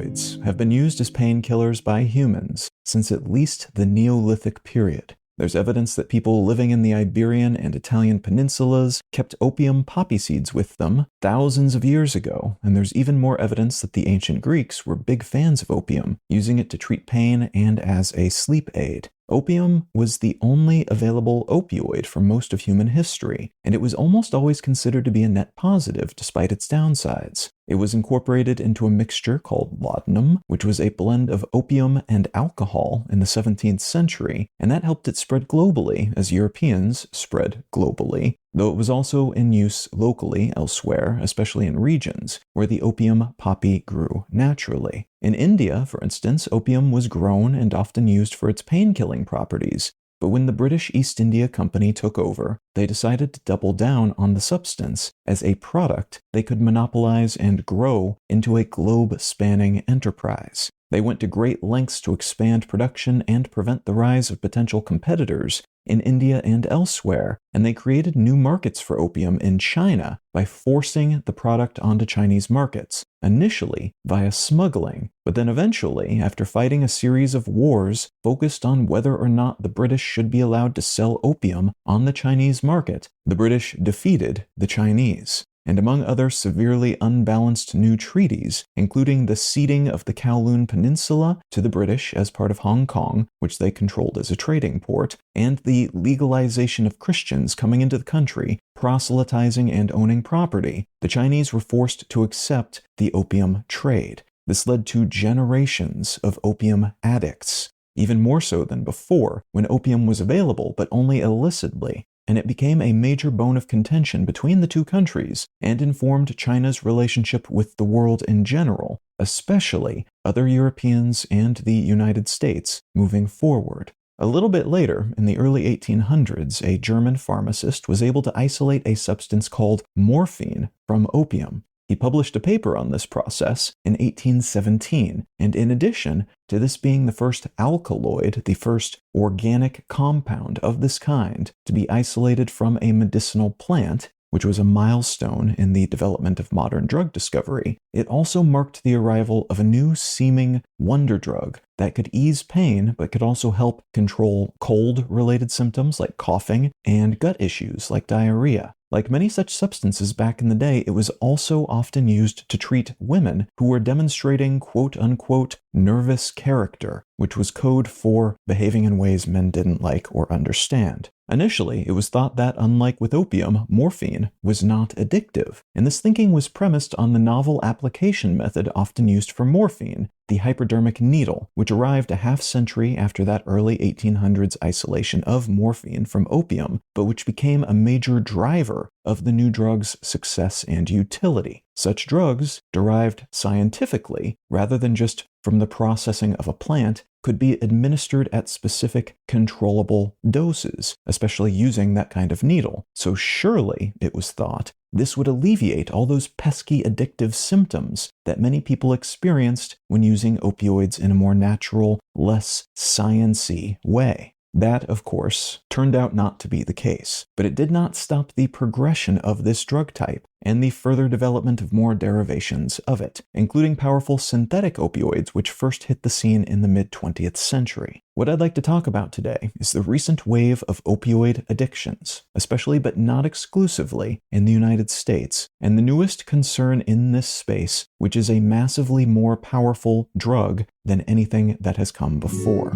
opioids have been used as painkillers by humans since at least the Neolithic period. There's evidence that people living in the Iberian and Italian peninsulas kept opium poppy seeds with them thousands of years ago, and there's even more evidence that the ancient Greeks were big fans of opium, using it to treat pain and as a sleep aid. Opium was the only available opioid for most of human history, and it was almost always considered to be a net positive despite its downsides. It was incorporated into a mixture called laudanum, which was a blend of opium and alcohol in the 17th century, and that helped it spread globally as Europeans spread globally, though it was also in use locally elsewhere, especially in regions where the opium poppy grew naturally. In India, for instance, opium was grown and often used for its pain-killing properties. But when the British East India Company took over, they decided to double down on the substance as a product they could monopolize and grow into a globe-spanning enterprise. They went to great lengths to expand production and prevent the rise of potential competitors in India and elsewhere, and they created new markets for opium in China by forcing the product onto Chinese markets, initially via smuggling, but then eventually, after fighting a series of wars focused on whether or not the British should be allowed to sell opium on the Chinese market, the British defeated the Chinese. And among other severely unbalanced new treaties, including the ceding of the Kowloon Peninsula to the British as part of Hong Kong, which they controlled as a trading port, and the legalization of Christians coming into the country, proselytizing and owning property, the Chinese were forced to accept the opium trade. This led to generations of opium addicts, even more so than before, when opium was available but only illicitly, and it became a major bone of contention between the two countries and informed China's relationship with the world in general, especially other Europeans and the United States moving forward. A little bit later, in the early 1800s, a German pharmacist was able to isolate a substance called morphine from opium. He published a paper on this process in 1817, and in addition to this being the first alkaloid, the first organic compound of this kind to be isolated from a medicinal plant, which was a milestone in the development of modern drug discovery, it also marked the arrival of a new seeming wonder drug that could ease pain but could also help control cold-related symptoms like coughing and gut issues like diarrhea. Like many such substances back in the day, it was also often used to treat women who were demonstrating quote-unquote nervous character, which was code for behaving in ways men didn't like or understand. Initially, it was thought that, unlike with opium, morphine was not addictive, and this thinking was premised on the novel application method often used for morphine, the hypodermic needle, which arrived a half-century after that early 1800s isolation of morphine from opium, but which became a major driver of the new drug's success and utility. Such drugs, derived scientifically rather than just from the processing of a plant, could be administered at specific controllable doses, especially using that kind of needle. So surely, it was thought, this would alleviate all those pesky addictive symptoms that many people experienced when using opioids in a more natural, less science-y way. That, of course, turned out not to be the case, but it did not stop the progression of this drug type and the further development of more derivations of it, including powerful synthetic opioids which first hit the scene in the mid-20th century. What I'd like to talk about today is the recent wave of opioid addictions, especially but not exclusively in the United States, and the newest concern in this space, which is a massively more powerful drug than anything that has come before.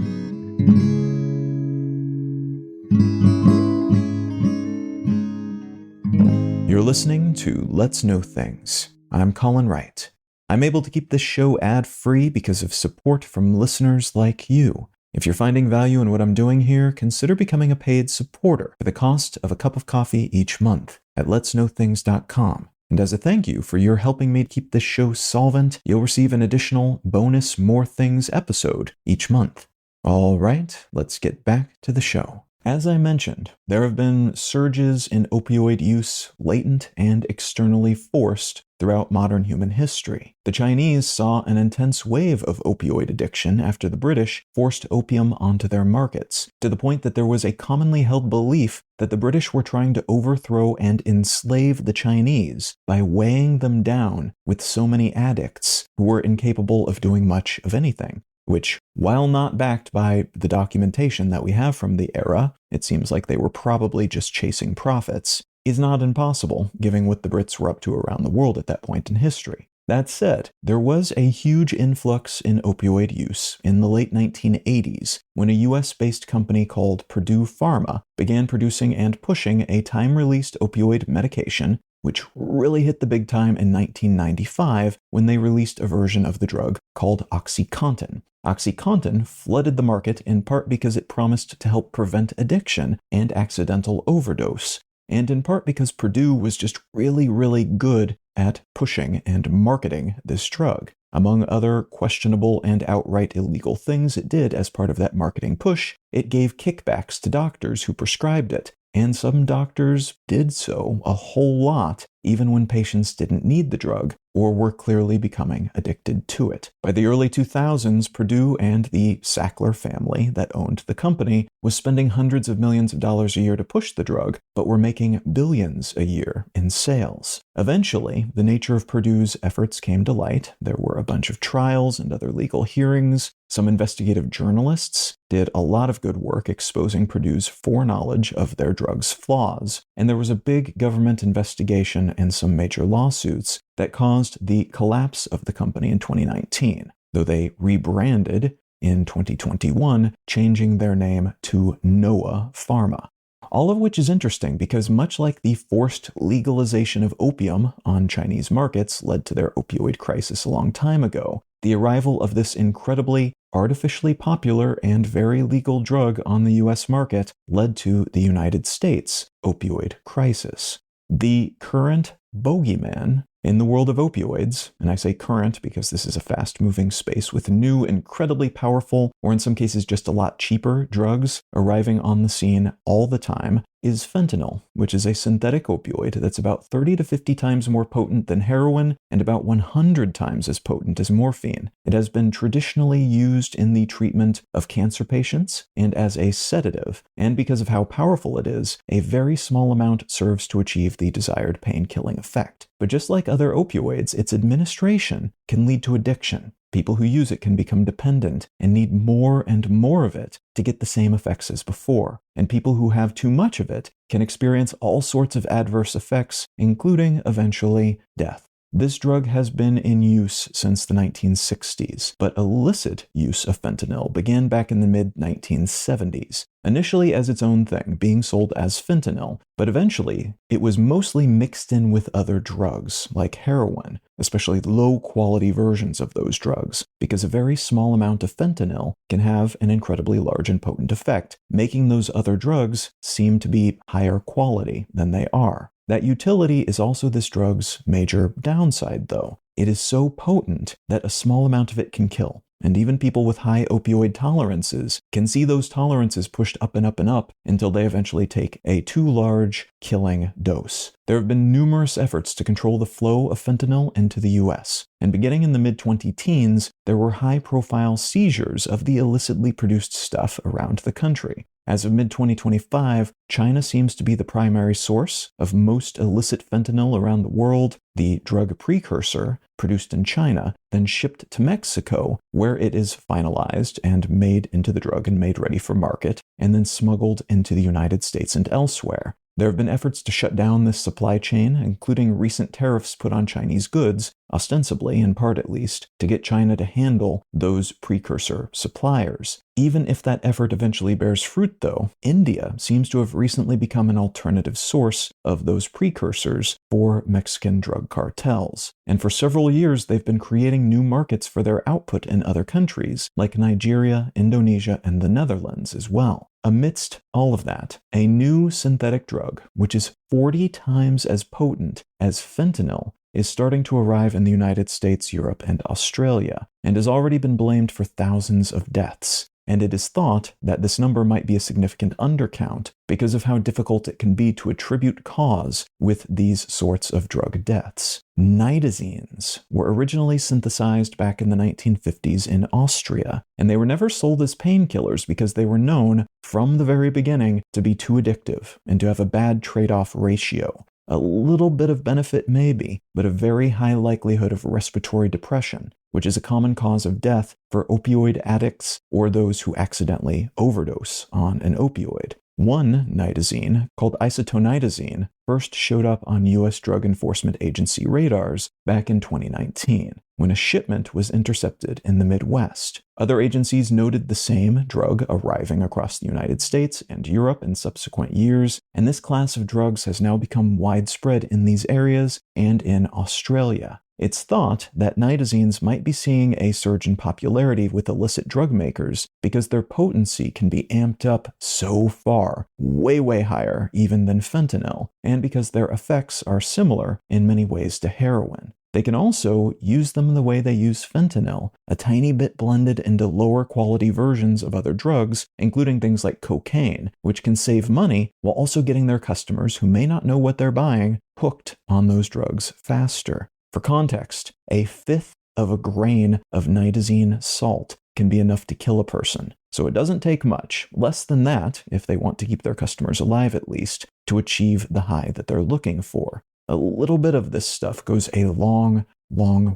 You're listening to Let's Know Things. I'm Colin Wright. I'm able to keep this show ad-free because of support from listeners like you. If you're finding value in what I'm doing here, consider becoming a paid supporter for the cost of a cup of coffee each month at letsknowthings.com. And as a thank you for your helping me keep this show solvent, you'll receive an additional bonus More Things episode each month. All right, let's get back to the show. As I mentioned, there have been surges in opioid use, latent and externally forced, throughout modern human history. The Chinese saw an intense wave of opioid addiction after the British forced opium onto their markets, to the point that there was a commonly held belief that the British were trying to overthrow and enslave the Chinese by weighing them down with so many addicts who were incapable of doing much of anything. Which, while not backed by the documentation that we have from the era, it seems like they were probably just chasing profits, is not impossible, given what the Brits were up to around the world at that point in history. That said, there was a huge influx in opioid use in the late 1980s when a US-based company called Perdue Pharma began producing and pushing a time-released opioid medication, which really hit the big time in 1995 when they released a version of the drug called OxyContin. OxyContin flooded the market in part because it promised to help prevent addiction and accidental overdose, and in part because Perdue was just really good at pushing and marketing this drug. Among other questionable and outright illegal things it did as part of that marketing push, it gave kickbacks to doctors who prescribed it, and some doctors did so a whole lot, even when patients didn't need the drug or were clearly becoming addicted to it. By the early 2000s, Perdue and the Sackler family that owned the company was spending hundreds of millions of dollars a year to push the drug, but were making billions a year in sales. Eventually, the nature of Perdue's efforts came to light. There were a bunch of trials and other legal hearings. Some investigative journalists did a lot of good work exposing Perdue's foreknowledge of their drug's flaws, and there was a big government investigation and some major lawsuits that caused the collapse of the company in 2019, though they rebranded in 2021, changing their name to Noah Pharma. All of which is interesting because much like the forced legalization of opium on Chinese markets led to their opioid crisis a long time ago, the arrival of this incredibly artificially popular and very legal drug on the US market led to the United States opioid crisis. The current bogeyman in the world of opioids, and I say current because this is a fast-moving space with new, incredibly powerful, or in some cases just a lot cheaper drugs arriving on the scene all the time, is fentanyl, which is a synthetic opioid that's about 30 to 50 times more potent than heroin and about 100 times as potent as morphine. It has been traditionally used in the treatment of cancer patients and as a sedative, and because of how powerful it is, a very small amount serves to achieve the desired pain-killing effect. But just like other opioids, its administration can lead to addiction. People who use it can become dependent and need more and more of it to get the same effects as before. And people who have too much of it can experience all sorts of adverse effects, including, eventually, death. This drug has been in use since the 1960s, but illicit use of fentanyl began back in the mid-1970s, initially as its own thing, being sold as fentanyl, but eventually it was mostly mixed in with other drugs, like heroin, especially low-quality versions of those drugs, because a very small amount of fentanyl can have an incredibly large and potent effect, making those other drugs seem to be higher quality than they are. That utility is also this drug's major downside, though. It is so potent that a small amount of it can kill, and even people with high opioid tolerances can see those tolerances pushed up and up and up until they eventually take a too large, killing dose. There have been numerous efforts to control the flow of fentanyl into the US, and beginning in the mid-2010s, there were high-profile seizures of the illicitly produced stuff around the country. As of mid-2025, China seems to be the primary source of most illicit fentanyl around the world. The drug precursor, produced in China, then shipped to Mexico, where it is finalized and made into the drug and made ready for market, and then smuggled into the United States and elsewhere. There have been efforts to shut down this supply chain, including recent tariffs put on Chinese goods, ostensibly, in part at least, to get China to handle those precursor suppliers. Even if that effort eventually bears fruit, though, India seems to have recently become an alternative source of those precursors for Mexican drug cartels. And for several years, they've been creating new markets for their output in other countries, like Nigeria, Indonesia, and the Netherlands as well. Amidst all of that, a new synthetic drug, which is 40 times as potent as fentanyl, is starting to arrive in the United States, Europe, and Australia, and has already been blamed for thousands of deaths. and it is thought that this number might be a significant undercount because of how difficult it can be to attribute cause with these sorts of drug deaths. Nitazenes were originally synthesized back in the 1950s in Austria, and they were never sold as painkillers because they were known from the very beginning to be too addictive and to have a bad trade-off ratio. A little bit of benefit maybe, but a very high likelihood of respiratory depression, which is a common cause of death for opioid addicts or those who accidentally overdose on an opioid. One nitazene, called isotonitazene, first showed up on U.S. Drug Enforcement Agency radars back in 2019, when a shipment was intercepted in the Midwest. Other agencies noted the same drug arriving across the United States and Europe in subsequent years, and this class of drugs has now become widespread in these areas and in Australia. It's thought that nitazenes might be seeing a surge in popularity with illicit drug makers because their potency can be amped up so far, way higher even than fentanyl, and because their effects are similar in many ways to heroin. They can also use them the way they use fentanyl, a tiny bit blended into lower quality versions of other drugs, including things like cocaine, which can save money while also getting their customers who may not know what they're buying hooked on those drugs faster. For context, 1/5 of a grain of nitazene salt can be enough to kill a person. So it doesn't take much, less than that, if they want to keep their customers alive at least, to achieve the high that they're looking for. A little bit of this stuff goes a long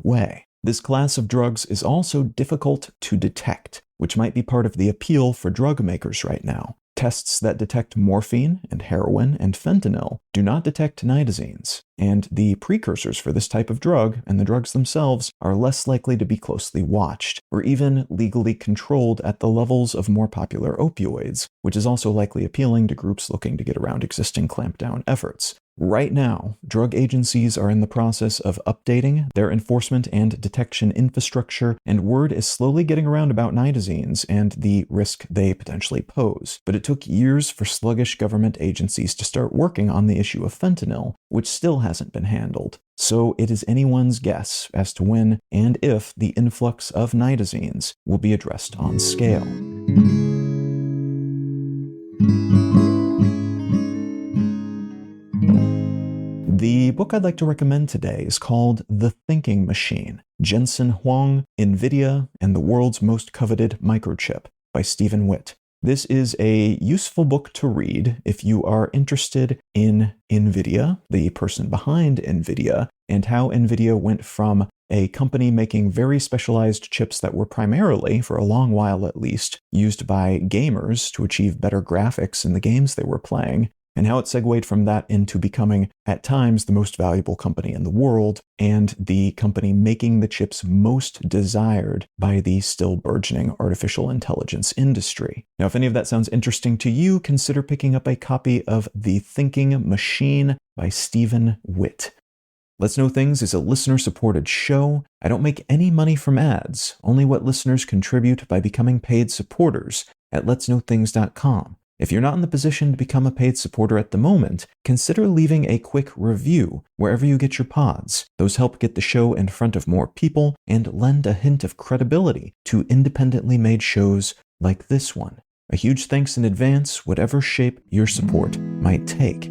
way. This class of drugs is also difficult to detect, which might be part of the appeal for drug makers right now. Tests that detect morphine and heroin and fentanyl do not detect nitazenes, and the precursors for this type of drug and the drugs themselves are less likely to be closely watched, or even legally controlled at the levels of more popular opioids, which is also likely appealing to groups looking to get around existing clampdown efforts. Right now, drug agencies are in the process of updating their enforcement and detection infrastructure, and word is slowly getting around about nitazenes and the risk they potentially pose. But it took years for sluggish government agencies to start working on the issue of fentanyl, which still hasn't been handled. So it is anyone's guess as to when and if the influx of nitazenes will be addressed on scale. The book I'd like to recommend today is called The Thinking Machine, Jensen Huang, NVIDIA, and the World's Most Coveted Microchip by Stephen Witt. This is a useful book to read if you are interested in NVIDIA, the person behind NVIDIA, and how NVIDIA went from a company making very specialized chips that were primarily, for a long while at least, used by gamers to achieve better graphics in the games they were playing, and how it segued from that into becoming, at times, the most valuable company in the world, and the company making the chips most desired by the still burgeoning artificial intelligence industry. Now, if any of that sounds interesting to you, consider picking up a copy of The Thinking Machine by Stephen Witt. Let's Know Things is a listener-supported show. I don't make any money from ads, only what listeners contribute by becoming paid supporters at letsknowthings.com. If you're not in the position to become a paid supporter at the moment, consider leaving a quick review wherever you get your pods. Those help get the show in front of more people and lend a hint of credibility to independently made shows like this one. A huge thanks in advance, whatever shape your support might take.